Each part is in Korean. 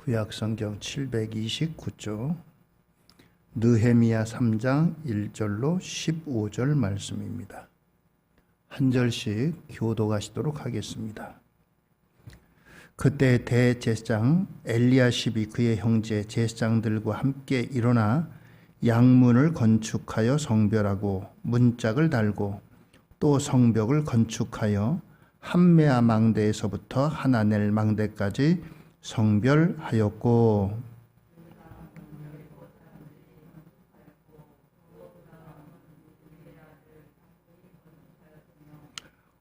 구약성경 729쪽 느헤미야 3장 1절로 15절 말씀입니다. 한 절씩 교독하시도록 하겠습니다. 그때 대제사장 엘리야십이 그의 형제 제사장들과 함께 일어나 양문을 건축하여 성별하고 문짝을 달고 또 성벽을 건축하여 함메아 망대에서부터 하나넬 망대까지 성별하였고,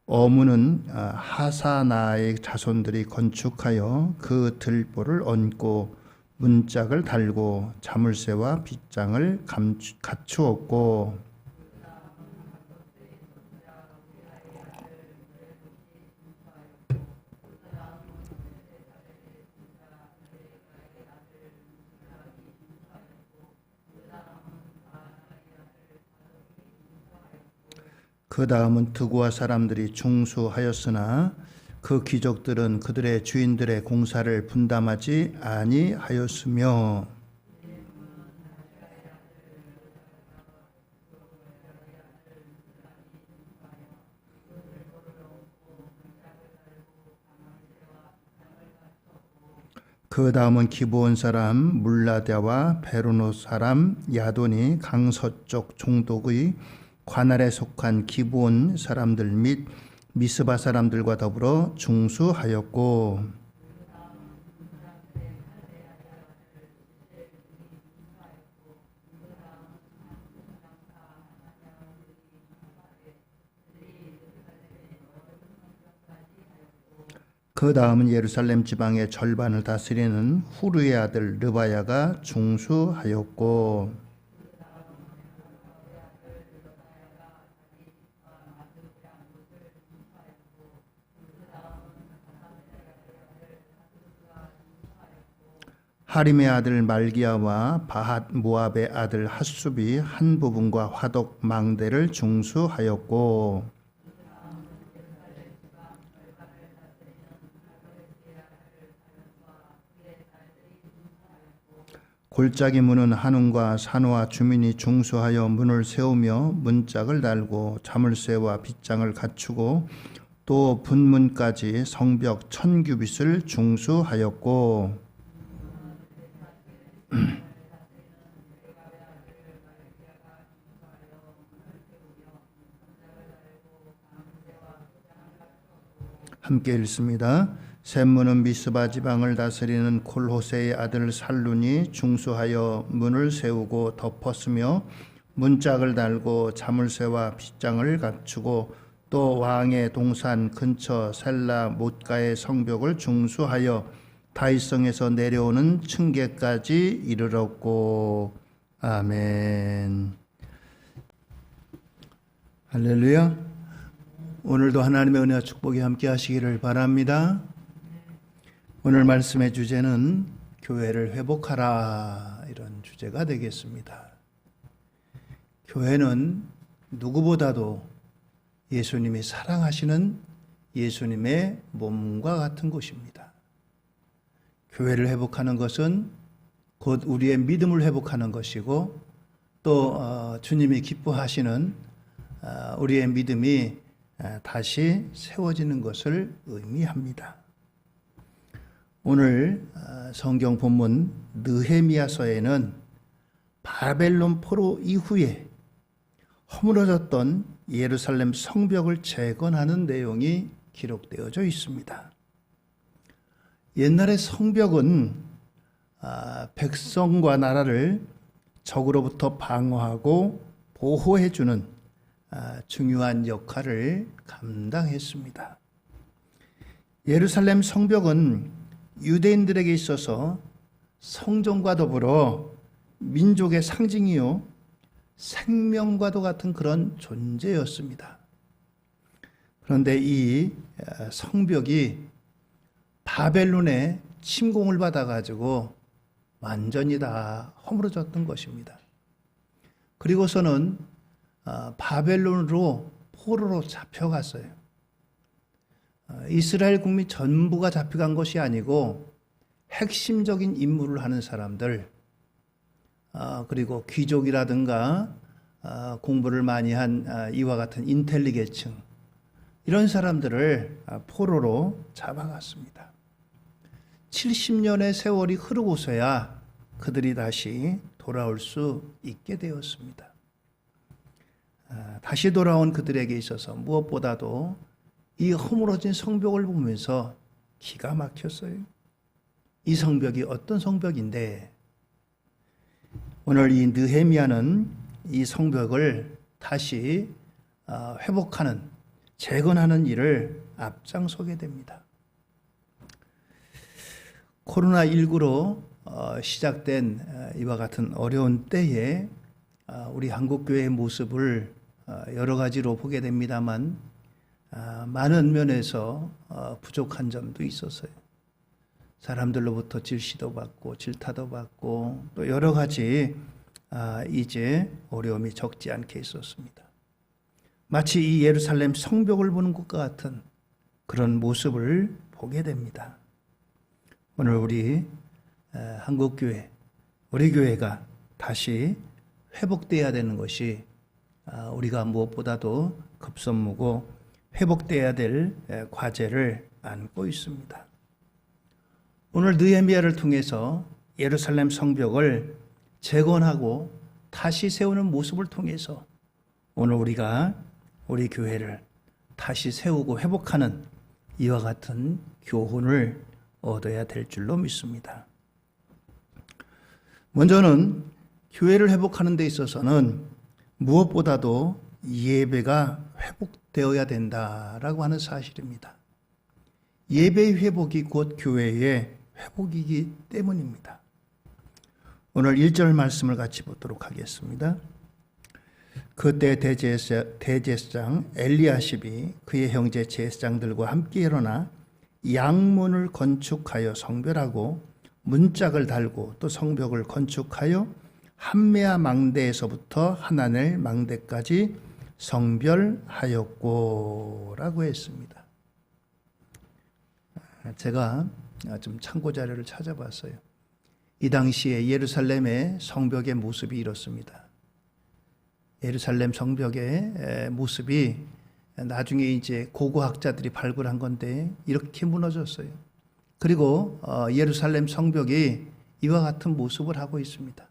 어문은 하사나의 자손들이 건축하여 그 들보를 얹고 문짝을 달고 자물쇠와 빗장을 갖추었고, 그 다음은 드고아 사람들이 중수하였으나 그 귀족들은 그들의 주인들의 공사를 분담하지 아니하였으며, 그 다음은 기브온 사람 물라데와 베로노 사람 야돈이 강서쪽 총독의 관할에 속한 기브온 사람들 및 미스바 사람들과 더불어 중수하였고, 그 다음은 예루살렘 지방의 절반을 다스리는 후르의 아들 르바야가 중수하였고, 하림의 아들 말기야와 바핫 모압의 아들 핫숲이 한 부분과 화독 망대를 중수하였고, 골짜기 문은 한움과 산호와 주민이 중수하여 문을 세우며 문짝을 달고 자물쇠와 빗장을 갖추고 또 분문까지 성벽 1000규빗을 중수하였고, 함께 읽습니다. 샘문은 미스바 지방을 다스리는 콜호세의 아들 살룬이 중수하여 문을 세우고 덮었으며 문짝을 달고 자물쇠와 빗장을 갖추고 또 왕의 동산 근처 셀라 못가의 성벽을 중수하여 다윗성에서 내려오는 층계까지 이르렀고. 아멘. 할렐루야. 오늘도 하나님의 은혜와 축복이 함께 하시기를 바랍니다. 오늘 말씀의 주제는 교회를 회복하라, 이런 주제가 되겠습니다. 교회는 누구보다도 예수님이 사랑하시는 예수님의 몸과 같은 곳입니다. 교회를 회복하는 것은 곧 우리의 믿음을 회복하는 것이고 또 주님이 기뻐하시는 우리의 믿음이 다시 세워지는 것을 의미합니다. 오늘 성경 본문 느헤미야서에는 바벨론 포로 이후에 허물어졌던 예루살렘 성벽을 재건하는 내용이 기록되어져 있습니다. 옛날의 성벽은 백성과 나라를 적으로부터 방어하고 보호해주는 중요한 역할을 감당했습니다. 예루살렘 성벽은 유대인들에게 있어서 성전과 더불어 민족의 상징이요 생명과도 같은 그런 존재였습니다. 그런데 이 성벽이 바벨론의 침공을 받아가지고 완전히 다 허물어졌던 것입니다. 그리고서는 바벨론으로 포로로 잡혀갔어요. 이스라엘 국민 전부가 잡혀간 것이 아니고 핵심적인 임무를 하는 사람들, 그리고 귀족이라든가 공부를 많이 한 이와 같은 인텔리계층, 이런 사람들을 포로로 잡아갔습니다. 70년의 세월이 흐르고서야 그들이 다시 돌아올 수 있게 되었습니다. 다시 돌아온 그들에게 있어서 무엇보다도 이 허물어진 성벽을 보면서 기가 막혔어요. 이 성벽이 어떤 성벽인데, 오늘 이 느헤미야는 이 성벽을 다시 회복하는, 재건하는 일을 앞장서게 됩니다. 코로나19로 시작된 이와 같은 어려운 때에 우리 한국교회의 모습을 여러 가지로 보게 됩니다만, 많은 면에서 부족한 점도 있었어요. 사람들로부터 질시도 받고 질타도 받고 또 여러 가지 이제 어려움이 적지 않게 있었습니다. 마치 이 예루살렘 성벽을 보는 것과 같은 그런 모습을 보게 됩니다. 오늘 우리 한국교회, 우리 교회가 다시 회복되어야 되는 것이 우리가 무엇보다도 급선무고 회복되어야 될 과제를 안고 있습니다. 오늘 느헤미야를 통해서 예루살렘 성벽을 재건하고 다시 세우는 모습을 통해서 오늘 우리가 우리 교회를 다시 세우고 회복하는 이와 같은 교훈을 얻어야 될 줄로 믿습니다. 먼저는 교회를 회복하는 데 있어서는 무엇보다도 예배가 회복되어야 된다라고 하는 사실입니다. 예배의 회복이 곧 교회의 회복이기 때문입니다. 오늘 1절 말씀을 같이 보도록 하겠습니다. 그때 대제사장 엘리야십이 그의 형제 제사장들과 함께 일어나 양문을 건축하여 성별하고 문짝을 달고 또 성벽을 건축하여 한메아 망대에서부터 하나넬 망대까지 성별하였고 라고 했습니다. 제가 좀 참고 자료를 찾아봤어요. 이 당시에 예루살렘의 성벽의 모습이 이렇습니다. 예루살렘 성벽의 모습이 나중에 이제 고고학자들이 발굴한 건데 이렇게 무너졌어요. 그리고 예루살렘 성벽이 이와 같은 모습을 하고 있습니다.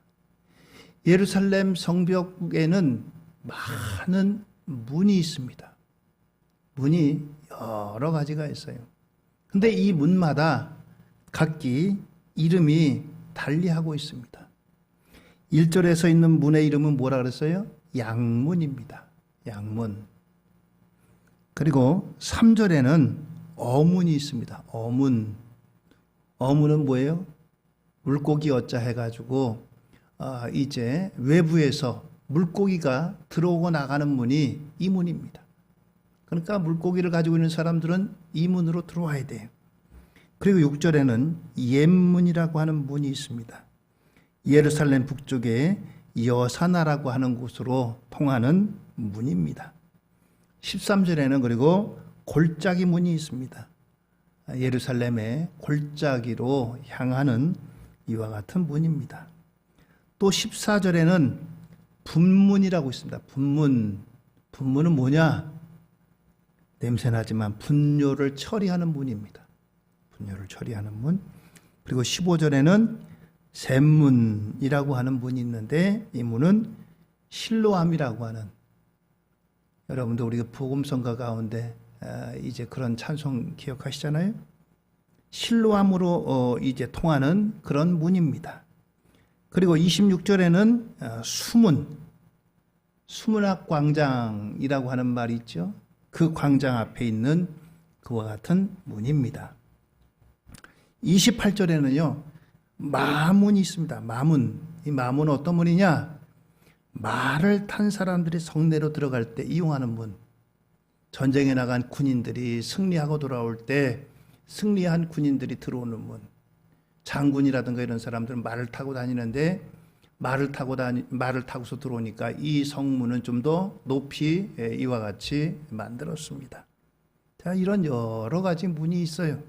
예루살렘 성벽에는 많은 문이 있습니다. 문이 여러 가지가 있어요. 근데 이 문마다 각기 이름이 달리하고 있습니다. 1절에서 있는 문의 이름은 뭐라 그랬어요? 양문입니다. 양문. 그리고 3절에는 어문이 있습니다. 어문. 어문은 뭐예요? 물고기 어자 해가지고 이제 외부에서 물고기가 들어오고 나가는 문이 이 문입니다. 그러니까 물고기를 가지고 있는 사람들은 이 문으로 들어와야 돼요. 그리고 6절에는 옛문이라고 하는 문이 있습니다. 예루살렘 북쪽에 여사나라고 하는 곳으로 통하는 문입니다. 13절에는 그리고 골짜기 문이 있습니다. 예루살렘의 골짜기로 향하는 이와 같은 문입니다. 또 14절에는 분문이라고 있습니다. 분문. 분문은 뭐냐? 냄새나지만 분뇨를 처리하는 문입니다. 분뇨를 처리하는 문. 그리고 15절에는 샘문이라고 하는 문이 있는데 이 문은 실로암이라고 하는, 여러분도 우리가 복음성가 가운데 이제 그런 찬송 기억하시잖아요. 실로암으로 이제 통하는 그런 문입니다. 그리고 26절에는 수문학 광장이라고 하는 말이 있죠. 그 광장 앞에 있는 그와 같은 문입니다. 28절에는요, 마문이 있습니다. 마문. 이 마문은 어떤 문이냐? 말을 탄 사람들이 성내로 들어갈 때 이용하는 문. 전쟁에 나간 군인들이 승리하고 돌아올 때 승리한 군인들이 들어오는 문. 장군이라든가 이런 사람들은 말을 타고 다니는데 말을 타고서 들어오니까 이 성문은 좀 더 높이 이와 같이 만들었습니다. 자, 이런 여러 가지 문이 있어요.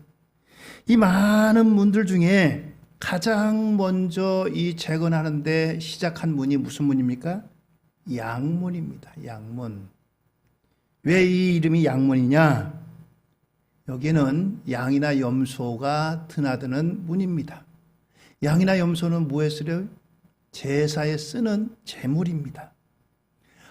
이 많은 문들 중에 가장 먼저 이 재건하는데 시작한 문이 무슨 문입니까? 양문입니다. 양문. 왜 이 이름이 양문이냐? 여기는 양이나 염소가 드나드는 문입니다. 양이나 염소는 뭐에 쓰려요? 제사에 쓰는 제물입니다.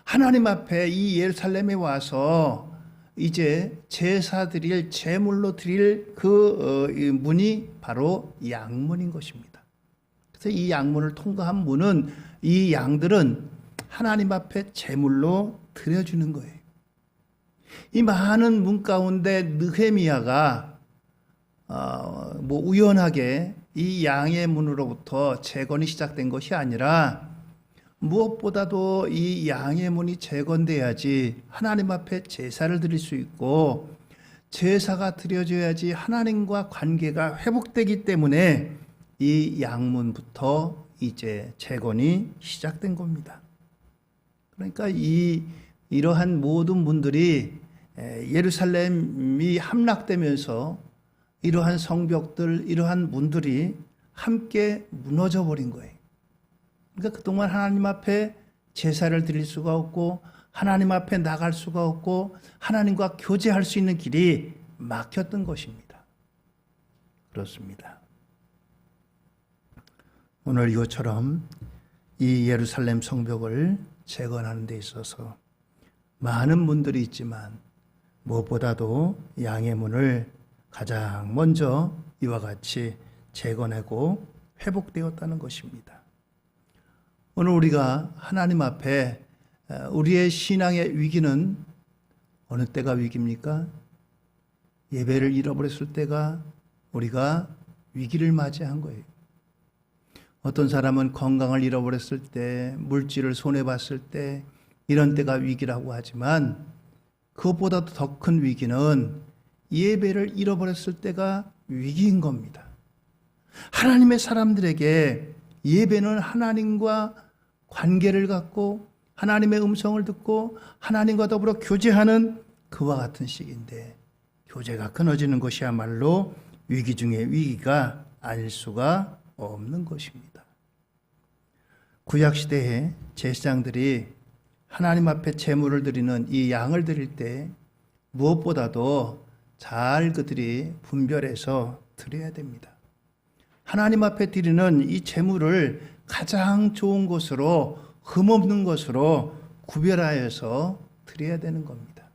하나님 앞에 이 예루살렘에 와서 이제 제사 드릴 제물로 드릴 그 문이 바로 양문인 것입니다. 그래서 이 양문을 통과한 문은 이 양들은 하나님 앞에 제물로 드려주는 거예요. 이 많은 문 가운데 느헤미야가 우연하게 이 양의 문으로부터 재건이 시작된 것이 아니라 무엇보다도 이 양의 문이 재건돼야지 하나님 앞에 제사를 드릴 수 있고 제사가 드려져야지 하나님과 관계가 회복되기 때문에 이 양문부터 이제 재건이 시작된 겁니다. 그러니까 이러한 모든 문들이 예루살렘이 함락되면서 이러한 성벽들, 이러한 문들이 함께 무너져 버린 거예요. 그러니까 그동안 하나님 앞에 제사를 드릴 수가 없고 하나님 앞에 나갈 수가 없고 하나님과 교제할 수 있는 길이 막혔던 것입니다. 그렇습니다. 오늘 이것처럼 이 예루살렘 성벽을 재건하는 데 있어서 많은 문들이 있지만 무엇보다도 양의 문을 가장 먼저 이와 같이 재건하고 회복되었다는 것입니다. 오늘 우리가 하나님 앞에 우리의 신앙의 위기는 어느 때가 위기입니까? 예배를 잃어버렸을 때가 우리가 위기를 맞이한 거예요. 어떤 사람은 건강을 잃어버렸을 때, 물질을 손해봤을 때 이런 때가 위기라고 하지만 그것보다도 더 큰 위기는 예배를 잃어버렸을 때가 위기인 겁니다. 하나님의 사람들에게 예배는 하나님과 관계를 갖고 하나님의 음성을 듣고 하나님과 더불어 교제하는 그와 같은 시기인데 교제가 끊어지는 것이야말로 위기 중의 위기가 아닐 수가 없는 것입니다. 구약시대에 제사장들이 하나님 앞에 제물을 드리는 이 양을 드릴 때 무엇보다도 잘 그들이 분별해서 드려야 됩니다. 하나님 앞에 드리는 이 제물을 가장 좋은 것으로 흠없는 것으로 구별하여서 드려야 되는 겁니다.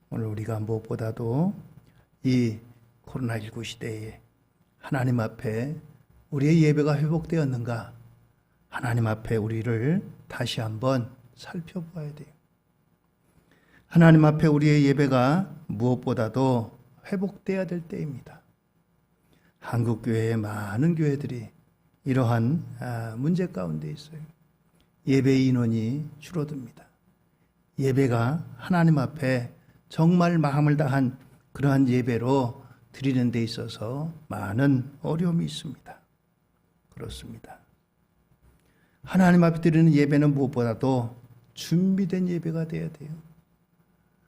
오늘 우리가 무엇보다도 이 코로나19 시대에 하나님 앞에 우리의 예배가 회복되었는가? 하나님 앞에 우리를 다시 한번 살펴보아야 돼요. 하나님 앞에 우리의 예배가 무엇보다도 회복되어야 될 때입니다. 한국교회의 많은 교회들이 이러한 문제 가운데 있어요. 예배 인원이 줄어듭니다. 예배가 하나님 앞에 정말 마음을 다한 그러한 예배로 드리는 데 있어서 많은 어려움이 있습니다. 그렇습니다. 하나님 앞에 드리는 예배는 무엇보다도 준비된 예배가 되어야 돼요.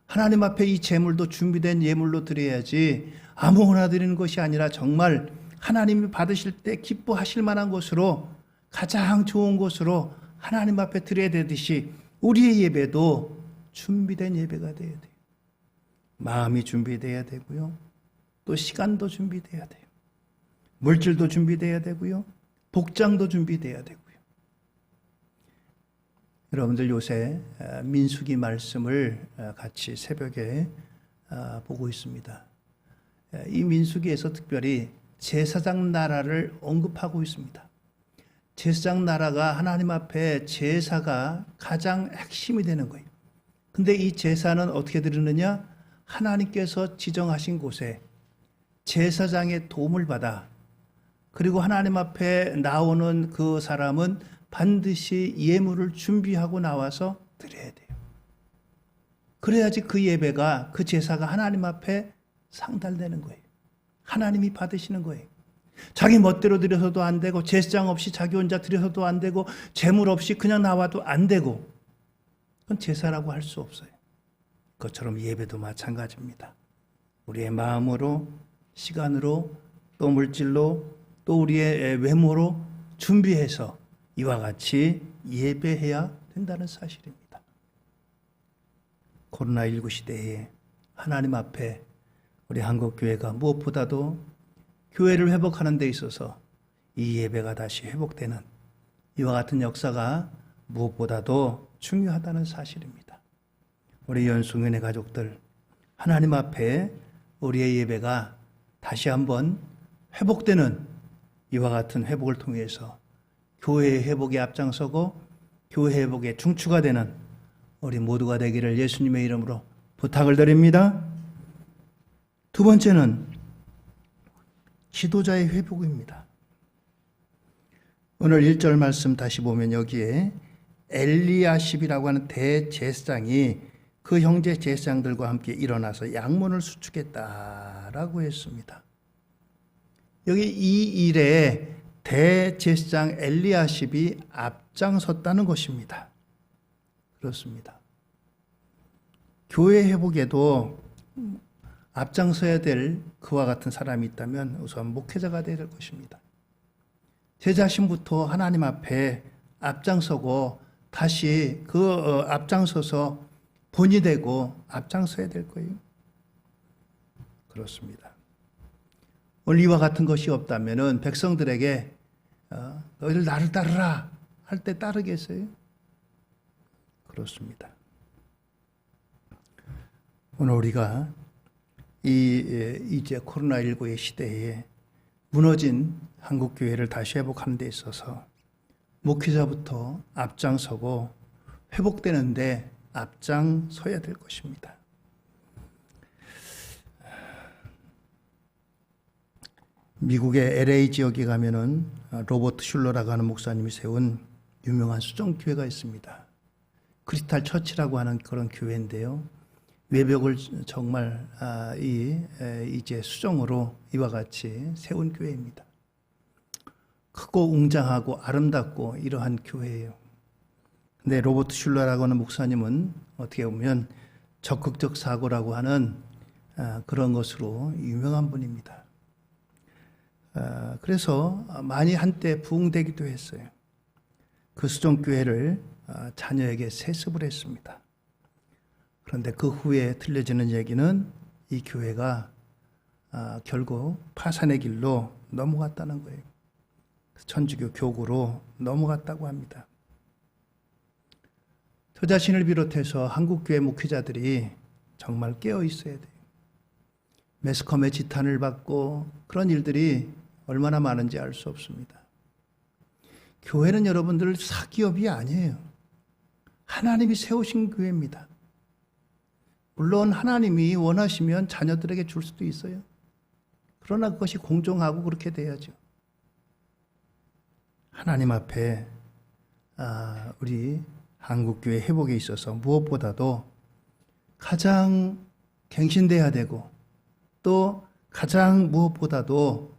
하나님 앞에 이 제물도 준비된 예물로 드려야지 아무거나 드리는 것이 아니라 정말 하나님이 받으실 때 기뻐하실 만한 것으로 가장 좋은 것으로 하나님 앞에 드려야 되듯이 우리의 예배도 준비된 예배가 되어야 돼요. 마음이 준비되어야 되고요. 또 시간도 준비되어야 돼요. 물질도 준비되어야 되고요. 복장도 준비되어야 되고요. 여러분들 요새 민수기 말씀을 같이 새벽에 보고 있습니다. 이 민수기에서 특별히 제사장 나라를 언급하고 있습니다. 제사장 나라가 하나님 앞에 제사가 가장 핵심이 되는 거예요. 근데 이 제사는 어떻게 드리느냐? 하나님께서 지정하신 곳에 제사장의 도움을 받아 그리고 하나님 앞에 나오는 그 사람은 반드시 예물을 준비하고 나와서 드려야 돼요. 그래야지 그 예배가, 그 제사가 하나님 앞에 상달되는 거예요. 하나님이 받으시는 거예요. 자기 멋대로 드려서도 안 되고 제사장 없이 자기 혼자 드려서도 안 되고 제물 없이 그냥 나와도 안 되고 그건 제사라고 할 수 없어요. 그것처럼 예배도 마찬가지입니다. 우리의 마음으로 시간으로 또 물질로 또 우리의 외모로 준비해서 이와 같이 예배해야 된다는 사실입니다. 코로나19 시대에 하나님 앞에 우리 한국교회가 무엇보다도 교회를 회복하는 데 있어서 이 예배가 다시 회복되는 이와 같은 역사가 무엇보다도 중요하다는 사실입니다. 우리 연수연의 가족들, 하나님 앞에 우리의 예배가 다시 한번 회복되는 이와 같은 회복을 통해서 교회의 회복에 앞장서고 교회 회복의 중추가 되는 우리 모두가 되기를 예수님의 이름으로 부탁을 드립니다. 두 번째는 지도자의 회복입니다. 오늘 1절 말씀 다시 보면 여기에 엘리야십이라고 하는 대제사장이 그 형제 제사장들과 함께 일어나서 양문을 수축했다라고 했습니다. 여기 이 일에 대제사장 엘리야십이 앞장섰다는 것입니다. 그렇습니다. 교회 회복에도 앞장서야 될 그와 같은 사람이 있다면 우선 목회자가 되어야 될 것입니다. 제 자신부터 하나님 앞에 앞장서고 다시 앞장서서 본이 되고 앞장서야 될 거예요. 그렇습니다. 오늘 이와 같은 것이 없다면 백성들에게 너희들 나를 따르라 할 때 따르겠어요? 그렇습니다. 오늘 우리가 이제 코로나19의 시대에 무너진 한국교회를 다시 회복하는 데 있어서 목회자부터 앞장서고 회복되는데 앞장서야 될 것입니다. 미국의 LA 지역에 가면은 로버트 슐러라고 하는 목사님이 세운 유명한 수정교회가 있습니다. 크리스탈 처치라고 하는 그런 교회인데요. 외벽을 정말 이제 수정으로 이와 같이 세운 교회입니다. 크고 웅장하고 아름답고 이러한 교회예요. 근데 로버트 슐러라고 하는 목사님은 어떻게 보면 적극적 사고라고 하는 그런 것으로 유명한 분입니다. 그래서 많이 한때 부흥되기도 했어요. 그 수정교회를 자녀에게 세습을 했습니다. 그런데 그 후에 들려지는 얘기는 이 교회가 결국 파산의 길로 넘어갔다는 거예요. 천주교 교구로 넘어갔다고 합니다. 저 자신을 비롯해서 한국교회 목회자들이 정말 깨어 있어야 돼요. 매스컴의 지탄을 받고 그런 일들이 얼마나 많은지 알 수 없습니다. 교회는 여러분들 사기업이 아니에요. 하나님이 세우신 교회입니다. 물론 하나님이 원하시면 자녀들에게 줄 수도 있어요. 그러나 그것이 공정하고 그렇게 돼야죠. 하나님 앞에 우리 한국교회 회복에 있어서 무엇보다도 가장 갱신돼야 되고 또 가장 무엇보다도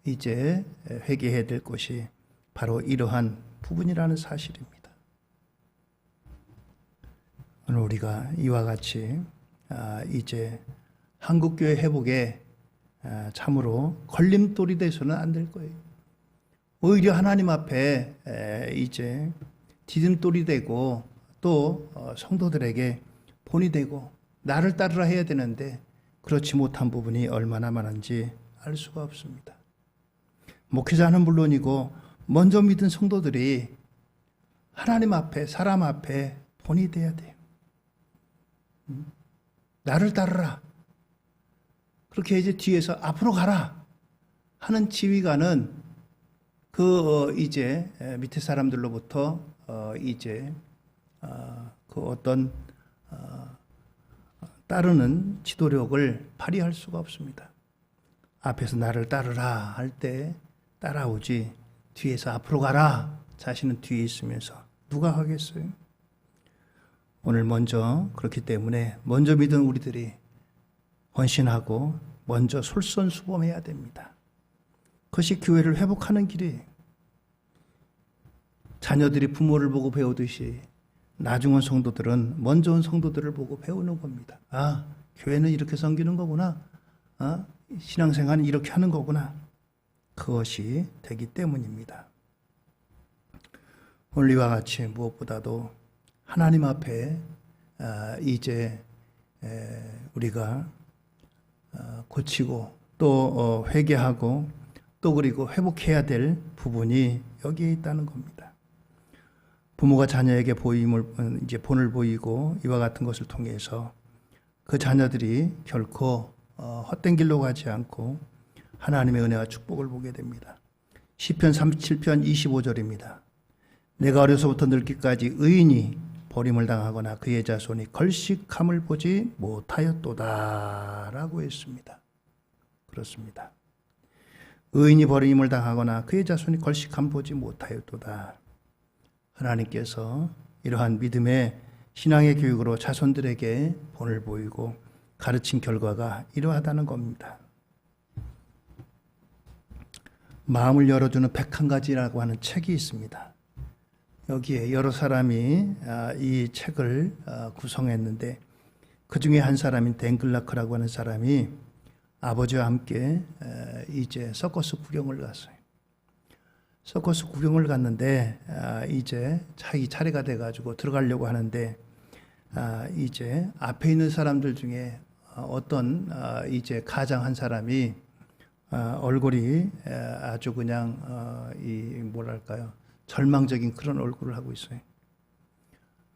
이제 회개해야 될 것이 바로 이러한 부분이라는 사실입니다. 오늘 우리가 이와 같이 이제 한국교회 회복에 참으로 걸림돌이 돼서는 안 될 거예요. 오히려 하나님 앞에 이제 디딤돌이 되고 또 성도들에게 본이 되고 나를 따르라 해야 되는데 그렇지 못한 부분이 얼마나 많은지 알 수가 없습니다. 목회자는 물론이고 먼저 믿은 성도들이 하나님 앞에 사람 앞에 본이 돼야 돼요. 나를 따르라. 그렇게 이제 뒤에서 앞으로 가라 하는 지휘관은 이제 밑에 사람들로부터 이제 그 어떤 따르는 지도력을 발휘할 수가 없습니다. 앞에서 나를 따르라 할 때 따라오지 뒤에서 앞으로 가라 자신은 뒤에 있으면서 누가 하겠어요? 오늘 먼저 그렇기 때문에 먼저 믿은 우리들이 헌신하고 먼저 솔선수범해야 됩니다. 그것이 교회를 회복하는 길이에요. 자녀들이 부모를 보고 배우듯이 나중 온 성도들은 먼저 온 성도들을 보고 배우는 겁니다. 교회는 이렇게 섬기는 거구나. 신앙생활은 이렇게 하는 거구나. 그것이 되기 때문입니다. 오늘 이와 같이 무엇보다도 하나님 앞에 이제 우리가 고치고 또 회개하고 또 그리고 회복해야 될 부분이 여기에 있다는 겁니다. 부모가 자녀에게 본을 보이고 이와 같은 것을 통해서 그 자녀들이 결코 헛된 길로 가지 않고 하나님의 은혜와 축복을 보게 됩니다. 시편 37편 25절입니다. 내가 어려서부터 늙기까지 의인이 버림을 당하거나 그의 자손이 걸식함을 보지 못하였도다 라고 했습니다. 그렇습니다. 의인이 버림을 당하거나 그의 자손이 걸식함을 보지 못하였도다. 하나님께서 이러한 믿음의 신앙의 교육으로 자손들에게 본을 보이고 가르친 결과가 이러하다는 겁니다. 마음을 열어주는 101가지라고 하는 책이 있습니다. 여기에 여러 사람이 이 책을 구성했는데 그 중에 한 사람인 댕글라크라고 하는 사람이 아버지와 함께 이제 서커스 구경을 갔어요. 서커스 구경을 갔는데 이제 자기 차례가 돼가지고 들어가려고 하는데 이제 앞에 있는 사람들 중에 어떤 이제 가장 한 사람이 얼굴이 아주 그냥 이 뭐랄까요, 절망적인 그런 얼굴을 하고 있어요.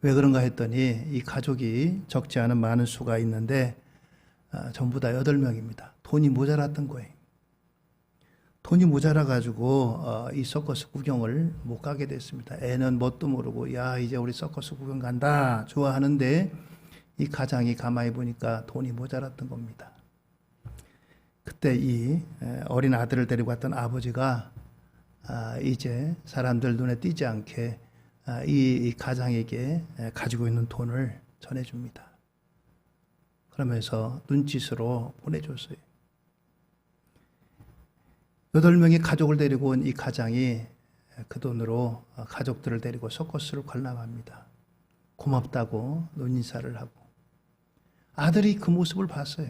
왜 그런가 했더니 이 가족이 적지 않은 많은 수가 있는데 전부 다 8명입니다. 돈이 모자랐던 거예요. 돈이 모자라가지고 이 서커스 구경을 못 가게 됐습니다. 애는 뭣도 모르고 야 이제 우리 서커스 구경 간다 좋아하는데 이 가장이 가만히 보니까 돈이 모자랐던 겁니다. 그때 이 어린 아들을 데리고 왔던 아버지가 이제 사람들 눈에 띄지 않게 이 가장에게 가지고 있는 돈을 전해줍니다. 그러면서 눈짓으로 보내줬어요. 8명의 가족을 데리고 온 이 가장이 그 돈으로 가족들을 데리고 서커스를 관람합니다. 고맙다고 눈인사를 하고 아들이 그 모습을 봤어요.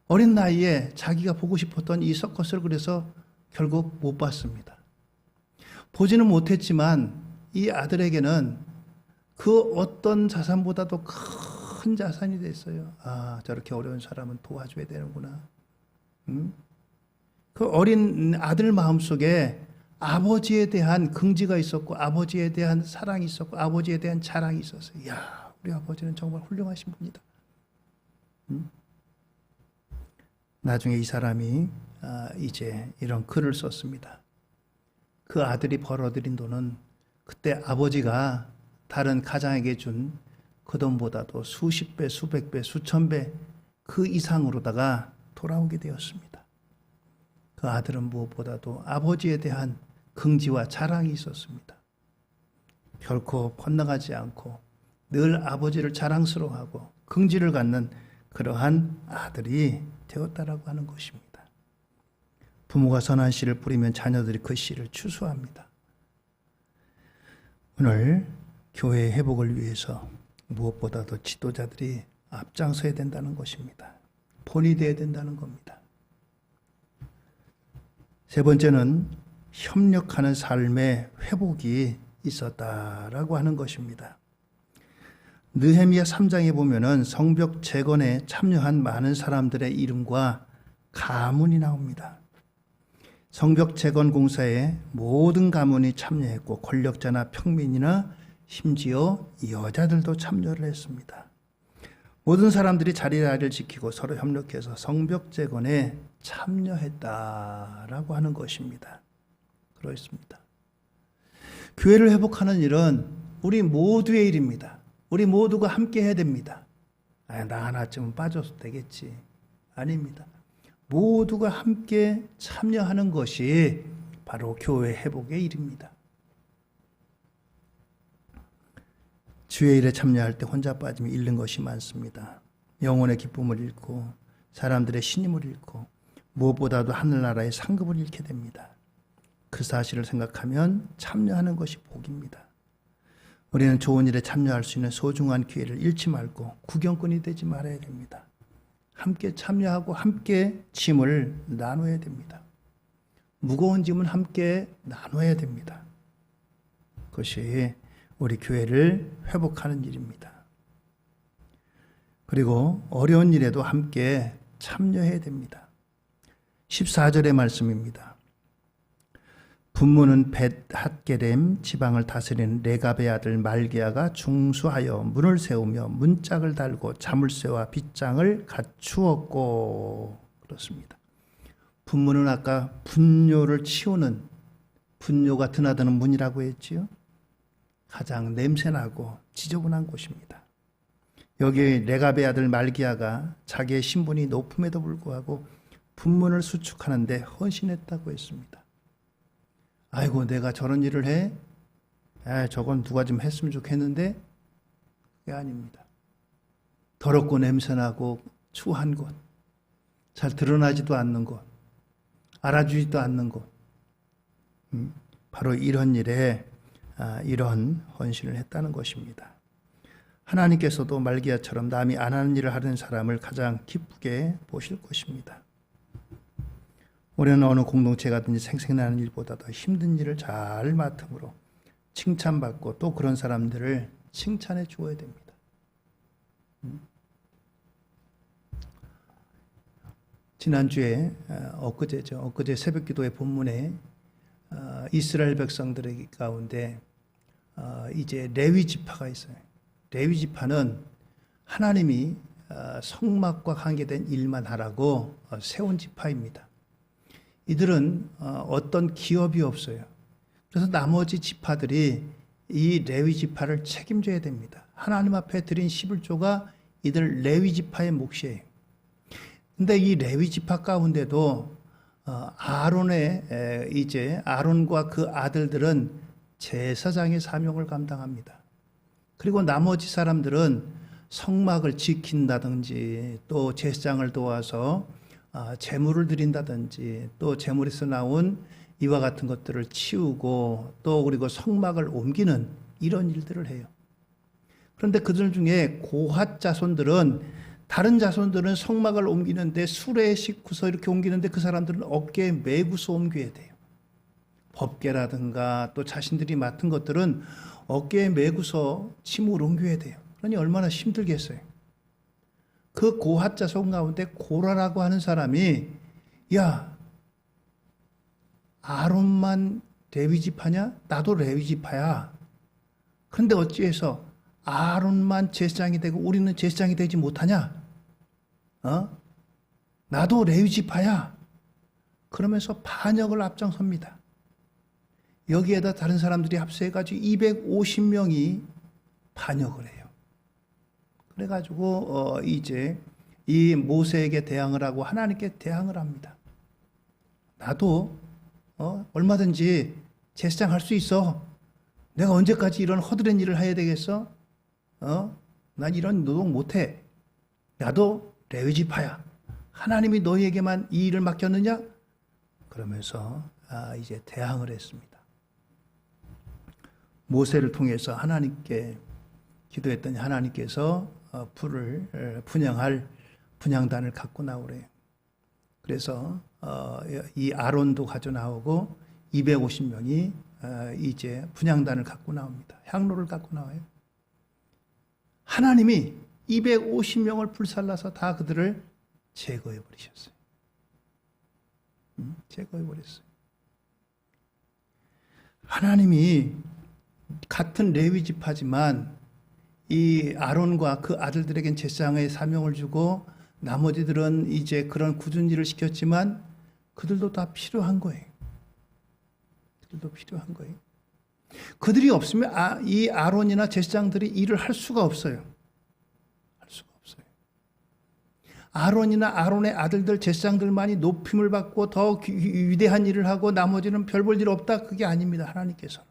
어린 나이에 자기가 보고 싶었던 이 서커스를 그래서 결국 못 봤습니다. 보지는 못했지만 이 아들에게는 그 어떤 자산보다도 큰 자산이 됐어요. 아, 저렇게 어려운 사람은 도와줘야 되는구나. 그 어린 아들 마음속에 아버지에 대한 긍지가 있었고 아버지에 대한 사랑이 있었고 아버지에 대한 자랑이 있었어요. 이야, 우리 아버지는 정말 훌륭하신 분이다. 나중에 이 사람이 이제 이런 글을 썼습니다. 그 아들이 벌어들인 돈은 그때 아버지가 다른 가장에게 준 그 돈보다도 수십 배, 수백 배, 수천 배 그 이상으로다가 돌아오게 되었습니다. 그 아들은 무엇보다도 아버지에 대한 긍지와 자랑이 있었습니다. 결코 헛나가지 않고 늘 아버지를 자랑스러워하고 긍지를 갖는 그러한 아들이 되었다라고 하는 것입니다. 부모가 선한 씨를 뿌리면 자녀들이 그 씨를 추수합니다. 오늘 교회의 회복을 위해서 무엇보다도 지도자들이 앞장서야 된다는 것입니다. 본이 되어야 된다는 겁니다. 세 번째는 협력하는 삶의 회복이 있었다라고 하는 것입니다. 느헤미야 3장에 보면은 성벽 재건에 참여한 많은 사람들의 이름과 가문이 나옵니다. 성벽 재건 공사에 모든 가문이 참여했고 권력자나 평민이나 심지어 여자들도 참여를 했습니다. 모든 사람들이 자리를 지키고 서로 협력해서 성벽 재건에 참여했다라고 하는 것입니다. 그렇습니다. 교회를 회복하는 일은 우리 모두의 일입니다. 우리 모두가 함께 해야 됩니다. 나 하나쯤은 빠져도 되겠지. 아닙니다. 모두가 함께 참여하는 것이 바로 교회 회복의 일입니다. 주의 일에 참여할 때 혼자 빠지면 잃는 것이 많습니다. 영혼의 기쁨을 잃고 사람들의 신임을 잃고 무엇보다도 하늘나라의 상급을 잃게 됩니다. 그 사실을 생각하면 참여하는 것이 복입니다. 우리는 좋은 일에 참여할 수 있는 소중한 기회를 잃지 말고 구경꾼이 되지 말아야 됩니다. 함께 참여하고 함께 짐을 나눠야 됩니다. 무거운 짐은 함께 나눠야 됩니다. 그것이 우리 교회를 회복하는 일입니다. 그리고 어려운 일에도 함께 참여해야 됩니다. 14절의 말씀입니다. 분모는 벳핫게렘 지방을 다스리는 레갑의 아들 말기야가 중수하여 문을 세우며 문짝을 달고 자물쇠와 빗장을 갖추었고. 그렇습니다. 분모는 아까 분뇨를 치우는, 분뇨가 드나드는 문이라고 했지요. 가장 냄새나고 지저분한 곳입니다. 여기 레갑의 아들 말기야가 자기의 신분이 높음에도 불구하고 분문을 수축하는데 헌신했다고 했습니다. 아이고, 내가 저런 일을 해? 저건 누가 좀 했으면 좋겠는데? 그게 아닙니다. 더럽고 냄새나고 추한 곳, 잘 드러나지도 않는 곳, 알아주지도 않는 곳, 바로 이런 일에 이런 헌신을 했다는 것입니다. 하나님께서도 말기야처럼 남이 안 하는 일을 하는 사람을 가장 기쁘게 보실 것입니다. 우리는 어느 공동체가든지 생생나는 일보다 더 힘든 일을 잘 맡음으로 칭찬받고 또 그런 사람들을 칭찬해 주어야 됩니다. 지난주에 엊그제 새벽기도의 본문에 이스라엘 백성들 가운데 이제 레위 지파가 있어요. 레위 지파는 하나님이 성막과 관계된 일만 하라고 세운 지파입니다. 이들은 어떤 기업이 없어요. 그래서 나머지 지파들이 이 레위 지파를 책임져야 됩니다. 하나님 앞에 드린 11조가 이들 레위 지파의 몫이에요. 근데 이 레위 지파 가운데도 아론과 그 아들들은 제사장의 사명을 감당합니다. 그리고 나머지 사람들은 성막을 지킨다든지 또 제사장을 도와서 제물을 드린다든지 또 제물에서 나온 이와 같은 것들을 치우고 또 그리고 성막을 옮기는 이런 일들을 해요. 그런데 그들 중에 고핫 자손들은 다른 자손들은 성막을 옮기는데 수레에 싣고서 이렇게 옮기는데 그 사람들은 어깨에 메고서 옮겨야 돼요. 법궤라든가 또 자신들이 맡은 것들은 어깨에 메고서 짐을 옮겨야 돼요. 그러니 얼마나 힘들겠어요. 그 고핫 자손 가운데 고라라고 하는 사람이 야, 아론만 레위 지파냐? 나도 레위 지파야. 그런데 어찌해서 아론만 제사장이 되고 우리는 제사장이 되지 못하냐? 나도 레위 지파야. 그러면서 반역을 앞장섭니다. 여기에다 다른 사람들이 합세해가지고 250명이 반역을 해요. 그래가지고 이제 이 모세에게 대항을 하고 하나님께 대항을 합니다. 나도 얼마든지 제사장 할 수 있어. 내가 언제까지 이런 허드렛 일을 해야 되겠어? 난 이런 노동 못해. 나도 레위 지파야. 하나님이 너희에게만 이 일을 맡겼느냐? 그러면서 이제 대항을 했습니다. 모세를 통해서 하나님께 기도했더니 하나님께서 불을 분양할 분양단을 갖고 나오래요. 그래서 이 아론도 가져 나오고 250명이 이제 분양단을 갖고 나옵니다. 향로를 갖고 나와요. 하나님이 250명을 불살라서 다 그들을 제거해 버리셨어요. 제거해 버렸어요. 하나님이 같은 레위 지파지만 이 아론과 그 아들들에겐 제사장의 사명을 주고 나머지들은 이제 그런 굳은 일을 시켰지만 그들도 다 필요한 거예요. 그들도 필요한 거예요. 그들이 없으면 이 아론이나 제사장들이 일을 할 수가 없어요. 할 수가 없어요. 아론이나 아론의 아들들 제사장들만이 높임을 받고 더 위대한 일을 하고 나머지는 별 볼 일 없다. 그게 아닙니다. 하나님께서.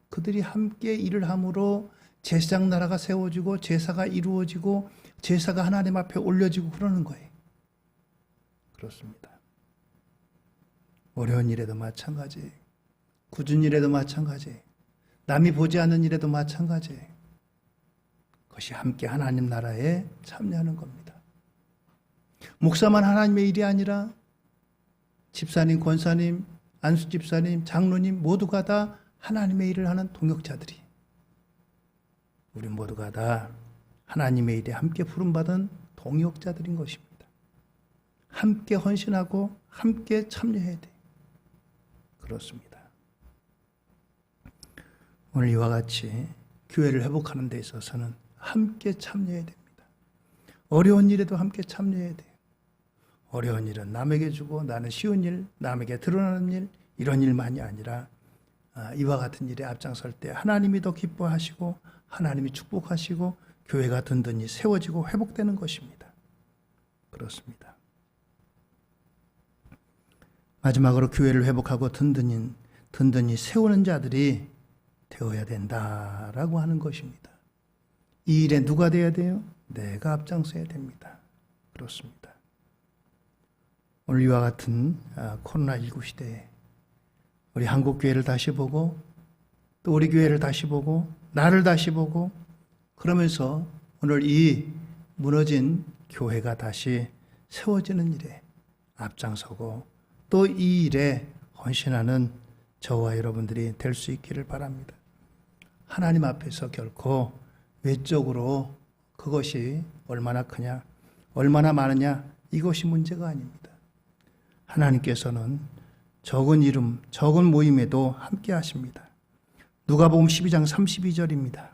그들이 함께 일을 함으로 제사장 나라가 세워지고 제사가 이루어지고 제사가 하나님 앞에 올려지고 그러는 거예요. 그렇습니다. 어려운 일에도 마찬가지예요. 굳은 일에도 마찬가지예요. 남이 보지 않는 일에도 마찬가지예요. 그것이 함께 하나님 나라에 참여하는 겁니다. 목사만 하나님의 일이 아니라 집사님, 권사님, 안수 집사님, 장로님 모두가 다 하나님의 일을 하는 동역자들이, 우리 모두가 다 하나님의 일에 함께 부름받은 동역자들인 것입니다. 함께 헌신하고 함께 참여해야 돼요. 그렇습니다. 오늘 이와 같이 교회를 회복하는 데 있어서는 함께 참여해야 됩니다. 어려운 일에도 함께 참여해야 돼요. 어려운 일은 남에게 주고 나는 쉬운 일, 남에게 드러나는 일, 이런 일만이 아니라 이와 같은 일에 앞장설 때 하나님이 더 기뻐하시고 하나님이 축복하시고 교회가 든든히 세워지고 회복되는 것입니다. 그렇습니다. 마지막으로 교회를 회복하고 든든히 세우는 자들이 되어야 된다라고 하는 것입니다. 이 일에 누가 돼야 돼요? 내가 앞장서야 됩니다. 그렇습니다. 오늘 이와 같은 코로나19 시대에 우리 한국교회를 다시 보고 또 우리 교회를 다시 보고 나를 다시 보고 그러면서 오늘 이 무너진 교회가 다시 세워지는 일에 앞장서고 또 이 일에 헌신하는 저와 여러분들이 될 수 있기를 바랍니다. 하나님 앞에서 결코 외적으로 그것이 얼마나 크냐, 얼마나 많으냐 이것이 문제가 아닙니다. 하나님께서는 적은 이름, 적은 모임에도 함께 하십니다. 누가복음 12장 32절입니다.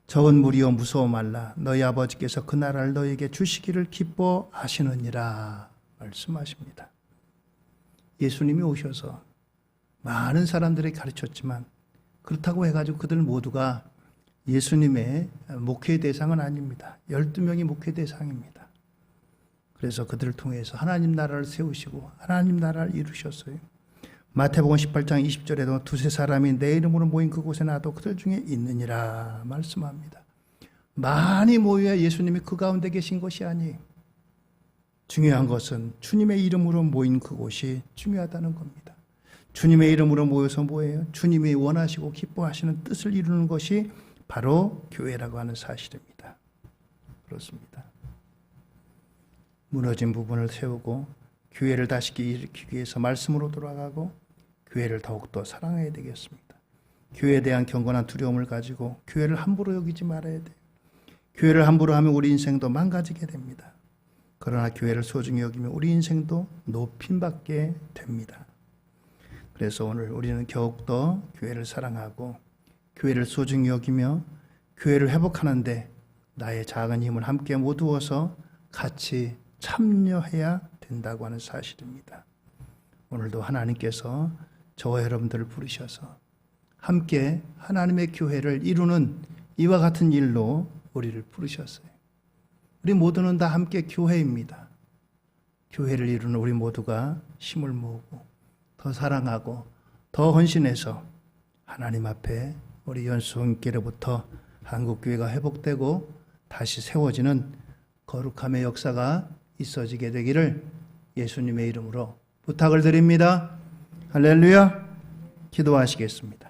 적은 무리여 무서워 말라. 너희 아버지께서 그 나라를 너희에게 주시기를 기뻐하시느니라 말씀하십니다. 예수님이 오셔서 많은 사람들에게 가르쳤지만 그렇다고 해가지고 그들 모두가 예수님의 목회 대상은 아닙니다. 12명이 목회 대상입니다. 그래서 그들을 통해서 하나님 나라를 세우시고 하나님 나라를 이루셨어요. 마태복음 18장 20절에도 두세 사람이 내 이름으로 모인 그곳에 나도 그들 중에 있느니라 말씀합니다. 많이 모여야 예수님이 그 가운데 계신 것이 아니에요. 중요한 것은 주님의 이름으로 모인 그곳이 중요하다는 겁니다. 주님의 이름으로 모여서 뭐예요? 주님이 원하시고 기뻐하시는 뜻을 이루는 것이 바로 교회라고 하는 사실입니다. 그렇습니다. 무너진 부분을 세우고 교회를 다시 일으키기 위해서 말씀으로 돌아가고 교회를 더욱더 사랑해야 되겠습니다. 교회에 대한 경건한 두려움을 가지고 교회를 함부로 여기지 말아야 돼요. 교회를 함부로 하면 우리 인생도 망가지게 됩니다. 그러나 교회를 소중히 여기면 우리 인생도 높임받게 됩니다. 그래서 오늘 우리는 더욱더 교회를 사랑하고 교회를 소중히 여기며 교회를 회복하는데 나의 작은 힘을 함께 모두어서 같이 참여해야 된다고 하는 사실입니다. 오늘도 하나님께서 저와 여러분들을 부르셔서 함께 하나님의 교회를 이루는 이와 같은 일로 우리를 부르셨어요. 우리 모두는 다 함께 교회입니다. 교회를 이루는 우리 모두가 힘을 모으고 더 사랑하고 더 헌신해서 하나님 앞에 우리 연수원교회로부터 한국교회가 회복되고 다시 세워지는 거룩함의 역사가 있어지게 되기를 예수님의 이름으로 부탁을 드립니다. 할렐루야. 기도하시겠습니다.